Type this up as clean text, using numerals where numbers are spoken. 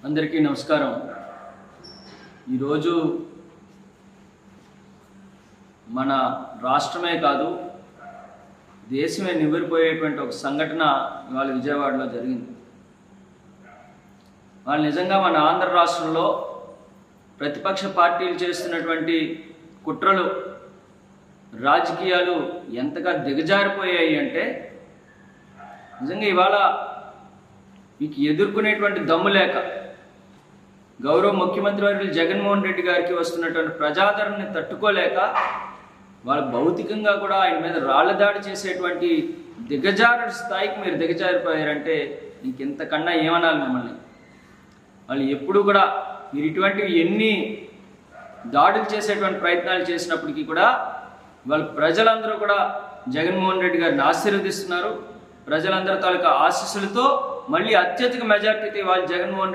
అందరికీ నమస్కారం. ఈరోజు మన రాష్ట్రమే కాదు దేశమే నివ్వెరపోయేటువంటి ఒక సంఘటన ఇవాళ విజయవాడలో జరిగింది. వాళ్ళు నిజంగా మన ఆంధ్ర రాష్ట్రంలో ప్రతిపక్ష పార్టీలు చేస్తున్నటువంటి కుట్రలు రాజకీయాలు ఎంతగా దిగజారిపోయాయి అంటే నిజంగా ఇవాళ మీకు ఎదుర్కొనేటువంటి దమ్ము లేక గౌరవ ముఖ్యమంత్రి వర్యులు జగన్మోహన్ రెడ్డి గారికి వస్తున్నటువంటి ప్రజాదరణని తట్టుకోలేక వాళ్ళు భౌతికంగా కూడా ఆయన మీద రాళ్ల దాడి చేసేటువంటి దిగజారు స్థాయికి మీరు దిగజారిపోయారంటే ఇంకెంతకన్నా ఏమనాలి మిమ్మల్ని. వాళ్ళు ఎప్పుడు కూడా మీరు ఇటువంటివి ఎన్ని దాడులు చేసేటువంటి ప్రయత్నాలు చేసినప్పటికీ కూడా వాళ్ళు ప్రజలందరూ కూడా జగన్మోహన్ రెడ్డి గారిని ఆశీర్వదిస్తున్నారు. ప్రజలందరి తాలూకా ఆశీస్సులతో మళ్ళీ అత్యధిక మెజార్టీతో వాళ్ళు జగన్మోహన్ రెడ్డి